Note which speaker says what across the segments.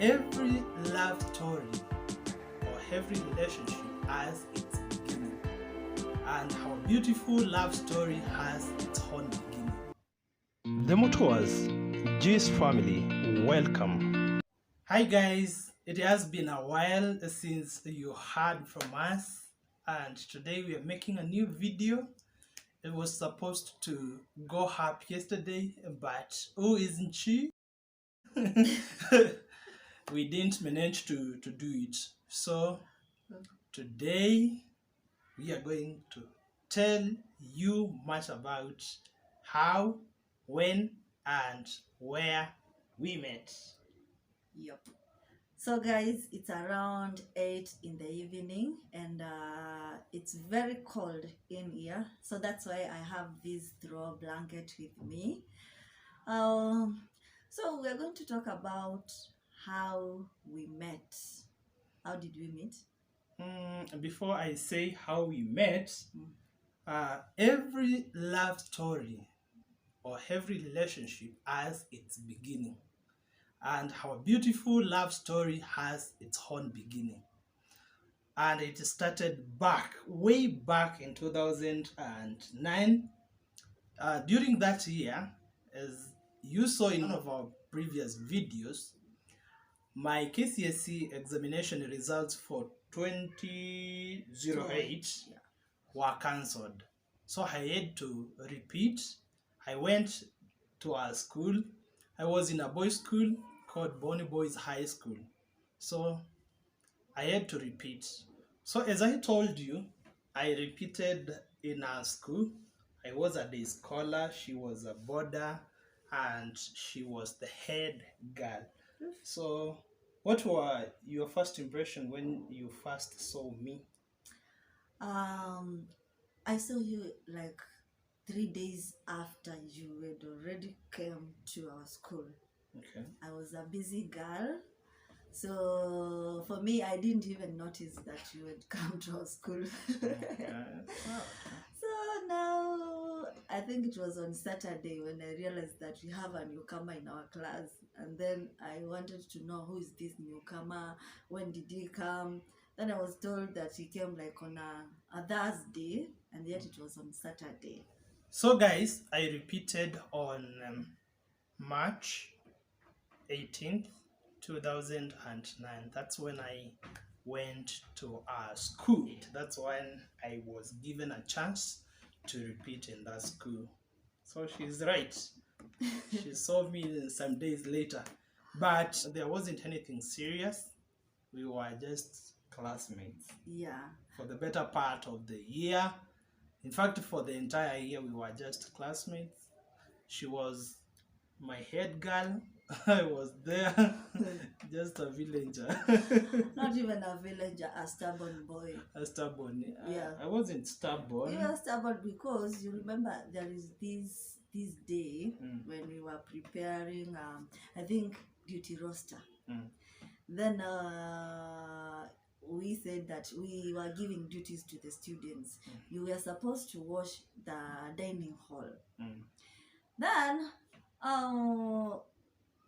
Speaker 1: Every love story or every relationship has its beginning, and our beautiful love story has its own beginning. The Mutua's G's family, welcome. Hi guys, it has been a while since you heard from us, and today we are making a new video. It was supposed to go up yesterday, but who isn't she? We didn't manage to do it. So today we are going to tell you much about how, when, and where we met.
Speaker 2: Yep. So guys, it's around 8 in the evening and it's very cold in here. So that's why I have this throw blanket with me. So we're going to talk about how we met. How did we meet?
Speaker 1: Before I say how we met, every love story or every relationship has its beginning, and our beautiful love story has its own beginning. And it started way back in 2009. During that year, as you saw in one of our previous videos, my KCSE examination results for 2008 were cancelled. So I had to repeat. I went to a school. I was in a boys' school called Bonnie Boys High School. So I had to repeat. So as I told you, I repeated in our school. I was a day scholar, she was a boarder, and she was the head girl. So what were your first impression when you first saw me?
Speaker 2: I saw you like 3 days after you had already came to our school.
Speaker 1: Okay.
Speaker 2: I was a busy girl. So for me, I didn't even notice that you had come to our school.
Speaker 1: Okay.
Speaker 2: So now, I think it was on Saturday when I realized that we have a newcomer in our class. And then I wanted to know who is this newcomer, when did he come? Then I was told that he came like on a Thursday, and yet it was on Saturday.
Speaker 1: So guys, I repeated on March 18th, 2009. That's when I went to our school. That's when I was given a chance to repeat in that school. So she's right. She saw me some days later. But there wasn't anything serious. We were just classmates.
Speaker 2: Yeah.
Speaker 1: For the better part of the year. In fact, for the entire year, we were just classmates. She was my head girl. I was there, just a villager.
Speaker 2: Not even a villager, a stubborn boy.
Speaker 1: A stubborn.
Speaker 2: Yeah.
Speaker 1: I wasn't stubborn.
Speaker 2: You were stubborn because you remember there is this day when we were preparing, I think, duty roster. Then we said that we were giving duties to the students. You were supposed to wash the dining hall. Then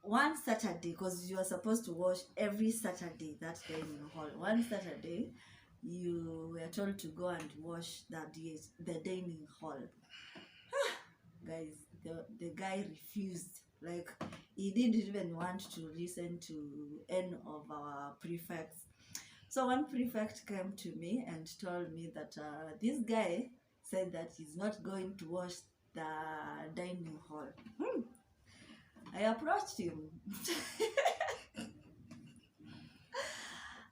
Speaker 2: one Saturday, because you were supposed to wash every Saturday that dining hall. One Saturday, you were told to go and wash the dining hall. Guys, the guy refused. Like, he didn't even want to listen to any of our prefects. So one prefect came to me and told me that this guy said that he's not going to wash the dining hall. I approached him.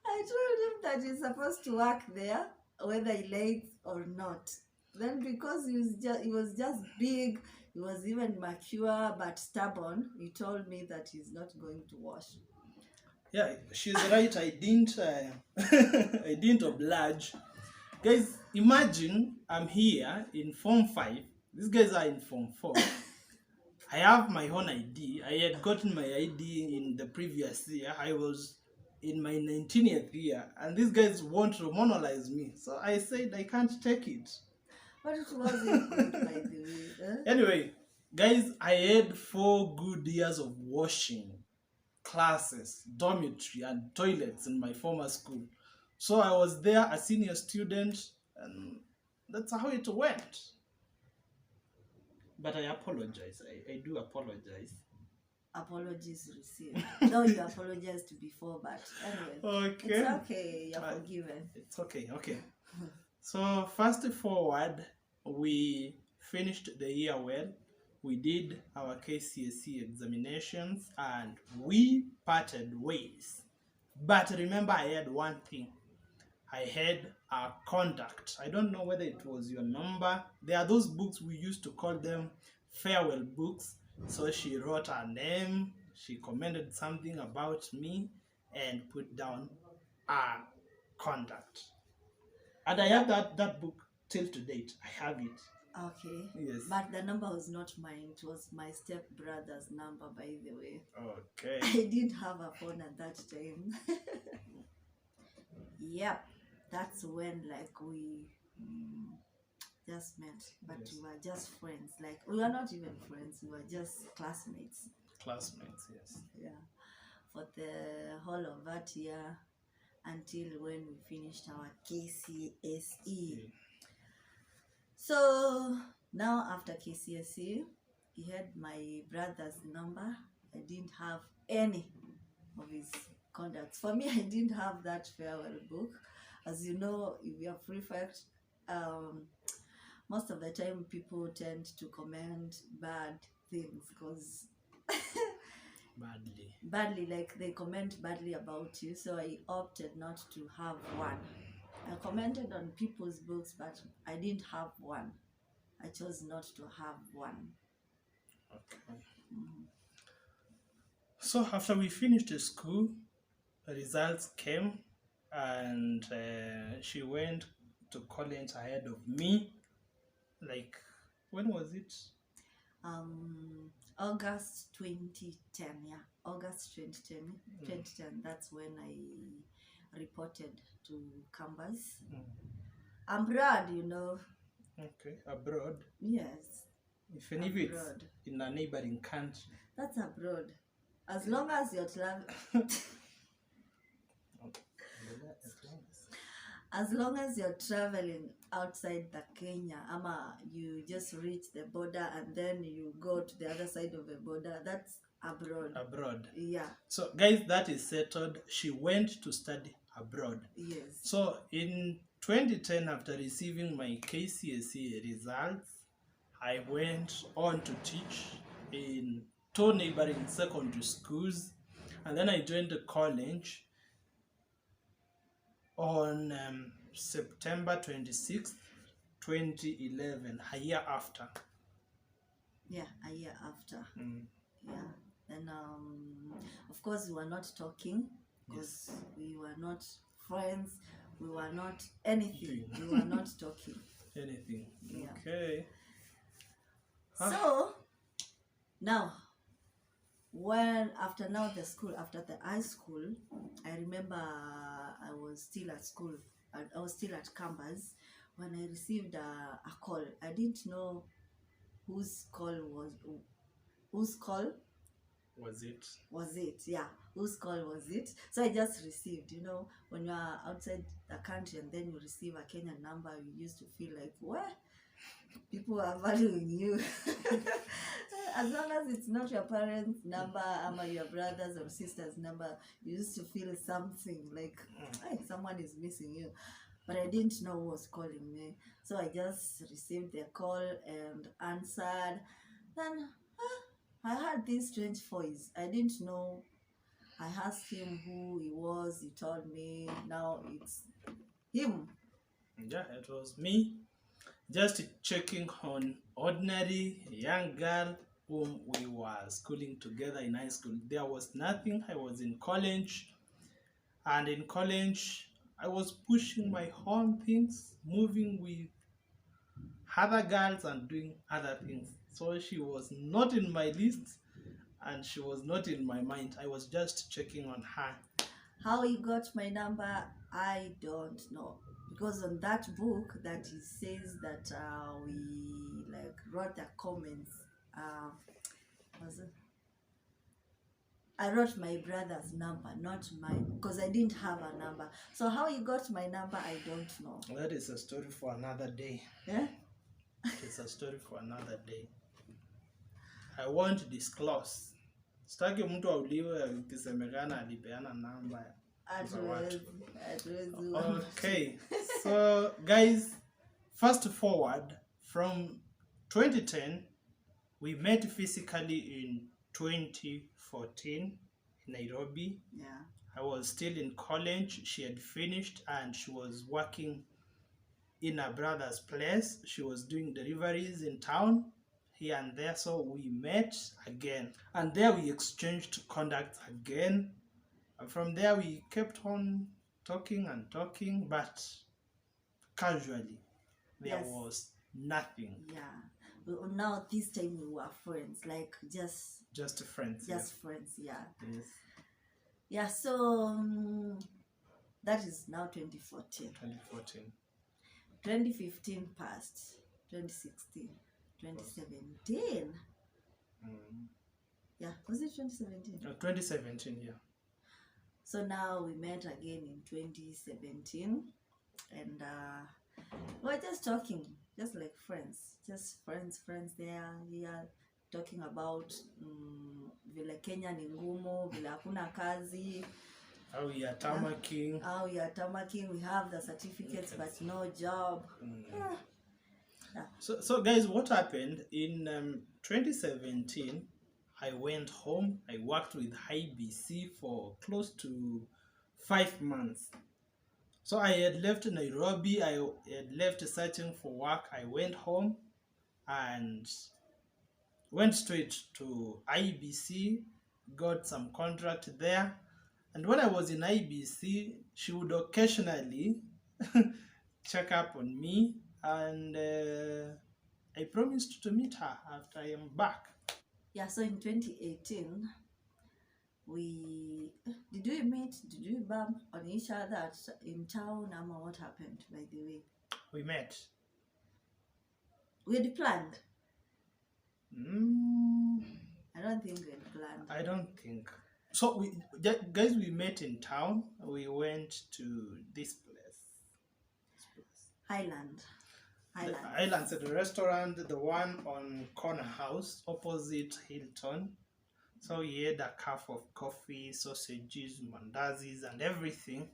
Speaker 2: I told him that he's supposed to work there, whether he likes or not. Then because he was just big, he was even mature but stubborn, he told me that he's not going to wash.
Speaker 1: Yeah, she's right. I didn't I didn't oblige. Guys, imagine I'm here in Form 5. These guys are in Form 4. I have my own ID. I had gotten my ID in the previous year. I was in my 19th year, and these guys want to monolize me. So I said I can't take it.
Speaker 2: But it wasn't good, by the way.
Speaker 1: Anyway, guys, I had 4 good years of washing. classes, dormitory, and toilets in my former school. So I was there a senior student, and that's how it went. But I apologize. I do apologize.
Speaker 2: Apologies received. No, you apologized before, but anyway,
Speaker 1: Okay.
Speaker 2: it's okay. You're forgiven.
Speaker 1: It's okay. Okay. So fast forward, we finished the year well. We did our KCSE examinations and we parted ways. But remember, I had one thing. I had a contact. I don't know whether it was your number. There are those books we used to call them farewell books. So she wrote her name, she commented something about me, and put down a contact. And I have that book till to date. I have it.
Speaker 2: Okay.
Speaker 1: Yes.
Speaker 2: But the number was not mine. It was my stepbrother's number, by the way.
Speaker 1: Okay.
Speaker 2: I didn't have a phone at that time. Yep. That's when like we just met. But
Speaker 1: Yes.
Speaker 2: we were just friends. Like we were not even friends. We were just classmates.
Speaker 1: Classmates, yes.
Speaker 2: Yeah. For the whole of that year until when we finished our KCSE. So now after KCSE, he had my brother's number. I didn't have any of his contacts. For me, I didn't have that farewell book. As you know, if you're prefect, most of the time people tend to comment bad things because badly, like they comment badly about you. So I opted not to have one. I commented on people's books, but I didn't have one. I chose not to have one.
Speaker 1: Okay. So after we finished the school, the results came, and she went to college ahead of me. Like, when was it?
Speaker 2: August 2010. Yeah, August 2010. That's when I reported to campus. I'm proud, you know.
Speaker 1: Okay, abroad.
Speaker 2: Yes.
Speaker 1: Even if it's in a neighboring country.
Speaker 2: That's abroad. As long as you're traveling. As long as you're traveling outside the Kenya, you just reach the border and then you go to the other side of the border, that's abroad.
Speaker 1: Abroad.
Speaker 2: Yeah.
Speaker 1: So guys, that is settled. She went to study abroad.
Speaker 2: Yes.
Speaker 1: So in 2010, after receiving my KCSE results, I went on to teach in 2 neighboring secondary schools, and then I joined the college on September 26th, 2011, a year after.
Speaker 2: Yeah, a year after. Yeah. Then, of course, we were not talking because we were not friends. We were not anything. We were not talking.
Speaker 1: Anything.
Speaker 2: Yeah.
Speaker 1: Okay.
Speaker 2: So, now, after the high school, I remember I was still at school. I was still at campus when I received a call. I didn't know whose call was it. Yeah, whose call was it? So I just received, you know, when you are outside the country and then you receive a Kenyan number, you used to feel like, what? People are valuing you. As long as it's not your parents' number or your brothers or sisters' number, you used to feel something like, hey, someone is missing you. But I didn't know who was calling me. So I just received the call and answered. Then I heard this strange voice. I didn't know. I asked him who he was. He told me. Now it's him.
Speaker 1: Yeah, it was me. Just checking on ordinary young girl whom we were schooling together in high school. There was nothing. I was in college. And in college, I was pushing my own things, moving with other girls and doing other things. So she was not in my list and she was not in my mind. I was just checking on her.
Speaker 2: How he got my number, I don't know. Because on that book that he says that we like wrote the comments, was it? I wrote my brother's number, not mine, because I didn't have a number. So how he got my number, I don't know.
Speaker 1: That is a story for another day.
Speaker 2: Yeah?
Speaker 1: It's a story for another day. I won't disclose. Sitaki mtu auliwe ikisemekana alipeana namba za watu. Okay, so guys, fast forward from 2010, we met physically in 2014 in Nairobi.
Speaker 2: Yeah.
Speaker 1: I was still in college. She had finished and she was working in her brother's place. She was doing deliveries in town here and there. So we met again. And there we exchanged contact again. And from there we kept on talking and talking, but casually. There
Speaker 2: Yes.
Speaker 1: was nothing.
Speaker 2: Yeah. Now this time we were friends, like just
Speaker 1: friends.
Speaker 2: friends, yeah.
Speaker 1: Yes.
Speaker 2: Yeah, so that is now 2014. 2015 passed, 2016, 2017. Yeah, was it 2017?
Speaker 1: 2017, yeah.
Speaker 2: So now we met again in 2017, and we're just talking, just like friends, just friends there. We are talking about vile Kenya ni ngumu, vile hakuna kazi.
Speaker 1: How we are tamarking.
Speaker 2: We have the certificates but no job. Yeah.
Speaker 1: So guys, what happened in 2017? I went home. I worked with IBC for close to 5 months. So I had left Nairobi. I had left searching for work. I went home and went straight to IBC, got some contract there. And when I was in IBC, she would occasionally check up on me, and I promised to meet her after I am back.
Speaker 2: Yeah, so in 2018, did we bump on each other in town? What happened, by the way?
Speaker 1: We met.
Speaker 2: We had planned. I don't think we had planned.
Speaker 1: I don't think. So we met in town. We went to this place.
Speaker 2: Highlands
Speaker 1: at the restaurant, the one on Corner House, opposite Hilton. So we had a cup of coffee, sausages, mandazis, and everything.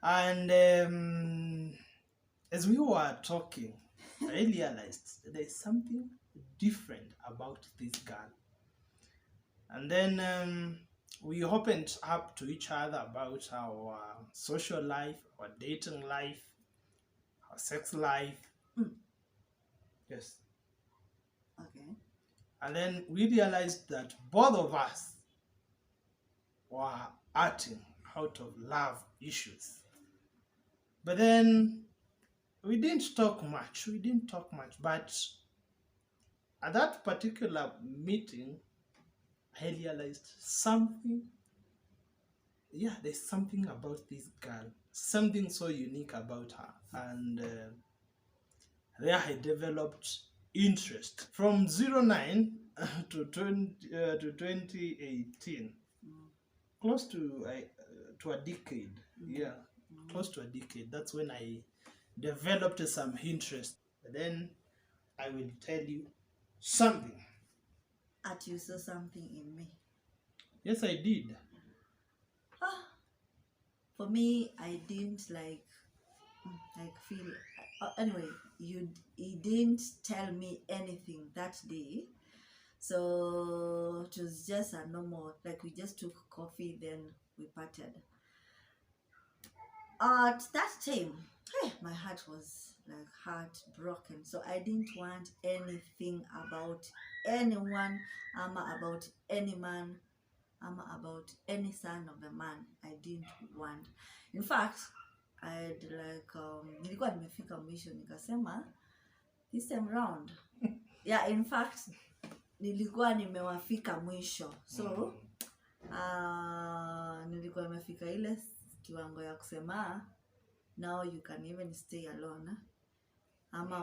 Speaker 1: And as we were talking, I realized there's something different about this girl. And then we opened up to each other about our social life, our dating life, our sex life. Yes.
Speaker 2: Okay.
Speaker 1: And then we realized that both of us were acting out of love issues. But then we didn't talk much. But at that particular meeting, I realized something. Yeah, there's something about this girl. Something so unique about her. And there I developed interest. From 09 to 2018. Close to a decade. Yeah, close to a decade. That's when I developed some interest. But then I will tell you something.
Speaker 2: You saw something in me.
Speaker 1: Yes, I did.
Speaker 2: For me, I didn't feel. Anyway, he didn't tell me anything that day. So it was just a normal, we just took coffee, then we parted. At that time, my heart was heartbroken. So I didn't want anything about anyone, about any man, about any son of a man. I didn't want. In fact, I'd nilikuwa nimefika mwisho nikasema this time round. Yeah, in fact, nilikuwa nimewafika mwisho. So nilikuwa nimefika ile kiwango ya kusema now you can even stay alone.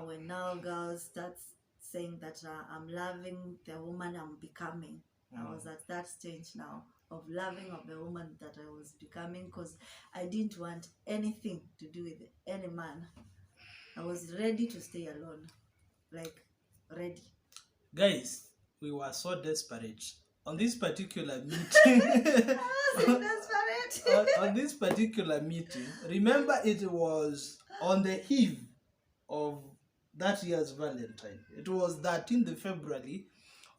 Speaker 2: When now girls start saying that I'm loving the woman I'm becoming. I was at that stage now of loving of the woman that I was becoming, because I didn't want anything to do with any man. I was ready to stay alone, like ready.
Speaker 1: Guys, we were so desperate on this particular meeting.
Speaker 2: I was desperate.
Speaker 1: on this particular meeting, remember it was on the eve of that year's Valentine. It was 13th February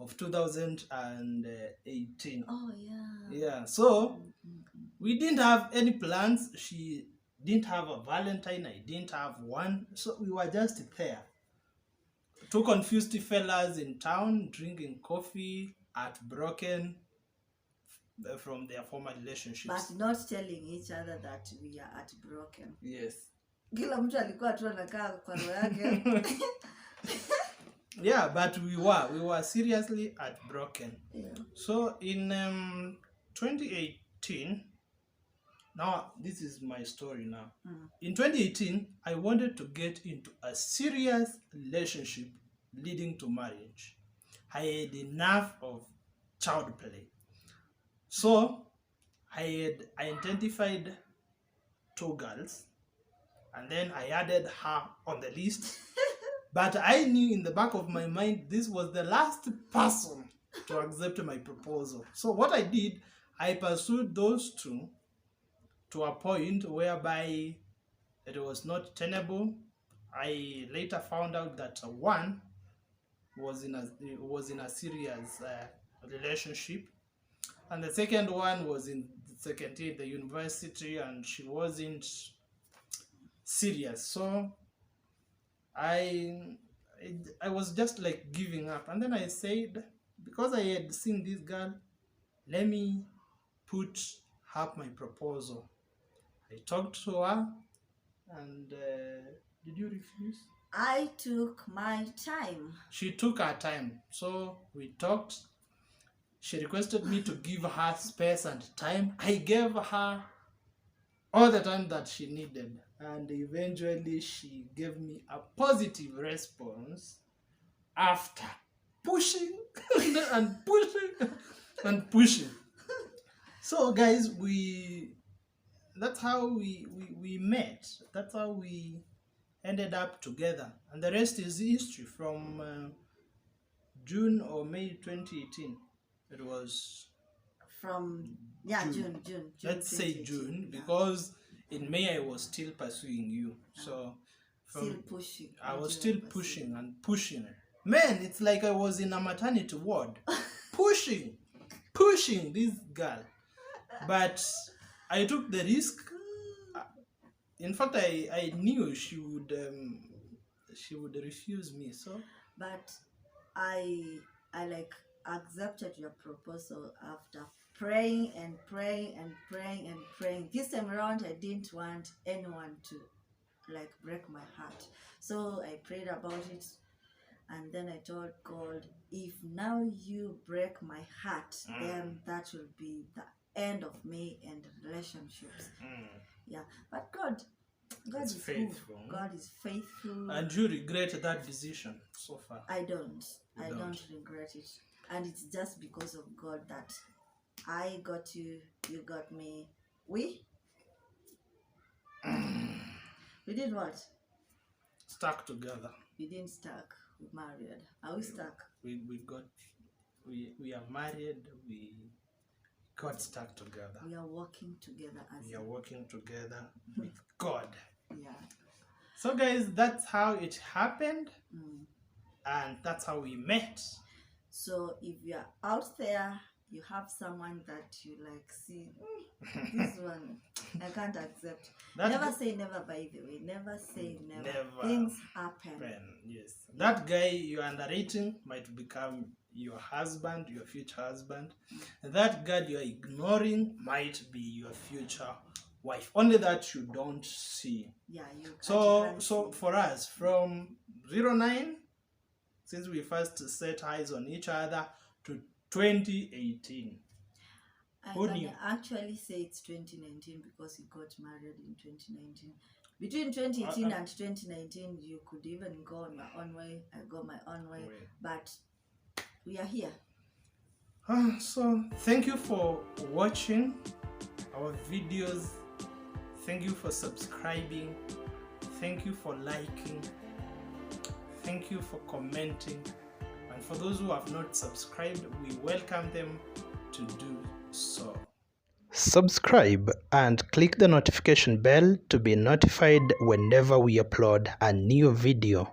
Speaker 1: of 2018.
Speaker 2: Oh yeah.
Speaker 1: Yeah, so we didn't have any plans. She didn't have a Valentine, I didn't have one. So we were just there. Two confused fellas in town drinking coffee at Broken from their former relationships.
Speaker 2: But not telling each other that we are at Broken.
Speaker 1: Yes.
Speaker 2: Kila mtu alikuwa tu anakaa kwa roho yake.
Speaker 1: Yeah, but we were seriously at Broken.
Speaker 2: Yeah.
Speaker 1: So in 2018, now this is my story now. In 2018, I wanted to get into a serious relationship leading to marriage. I had enough of child play. So I identified 2 girls, and then I added her on the list. But I knew in the back of my mind this was the last person to accept my proposal. So what I did, I pursued those 2 to a point whereby it was not tenable. I later found out that one was in a serious relationship, and the second one was in the second year at the university, and she wasn't serious. So I was just like giving up, and then I said, because I had seen this girl, let me put up my proposal. I talked to her, and did you refuse?
Speaker 2: I took my time.
Speaker 1: She took her time. So we talked. She requested me to give her space and time. I gave her all the time that she needed. And eventually she gave me a positive response after pushing and pushing and pushing. So guys, that's how we met. That's how we ended up together, and the rest is history. From June or May 2018, it was
Speaker 2: From June.
Speaker 1: Let's say June, because in May I was still pursuing you. So
Speaker 2: still pushing.
Speaker 1: I was still pushing and pushing. Man, it's like I was in a maternity ward, pushing this girl. But I took the risk. In fact, I knew she would refuse me. So,
Speaker 2: but I like accepted your proposal after praying and praying and praying and praying. This time around, I didn't want anyone to like break my heart. So I prayed about it, and then I told God, if now you break my heart, then that will be the end of me and relationships. Yeah, but God is faithful. God is faithful.
Speaker 1: And you regret that decision so far?
Speaker 2: I don't regret it, and it's just because of God that I got you, you got me. We did what?
Speaker 1: Stuck together.
Speaker 2: We didn't stuck. We married. Are we stuck?
Speaker 1: We are married. We got stuck together.
Speaker 2: We are working together
Speaker 1: we are working together with God.
Speaker 2: Yeah.
Speaker 1: So guys, that's how it happened, and that's how we met.
Speaker 2: So if you are out there, you have someone that you like, see, this one I can't accept. Never say never, by the way. Never say never. Things happen.
Speaker 1: Yes. That guy you are underrating might become your husband, your future husband. And that guy you are ignoring might be your future wife. Only that you don't see.
Speaker 2: Yeah, you can't.
Speaker 1: So for us, from 09, since we first set eyes on each other, to 2018.
Speaker 2: I can actually say it's 2019 because he got married in 2019. Between 2018 and 2019, you could even go on my own way. I go my own way. But we are here.
Speaker 1: So thank you for watching our videos. Thank you for subscribing. Thank you for liking. Thank you for commenting. And for those who have not subscribed, we welcome them to do so. Subscribe and click the notification bell to be notified whenever we upload a new video.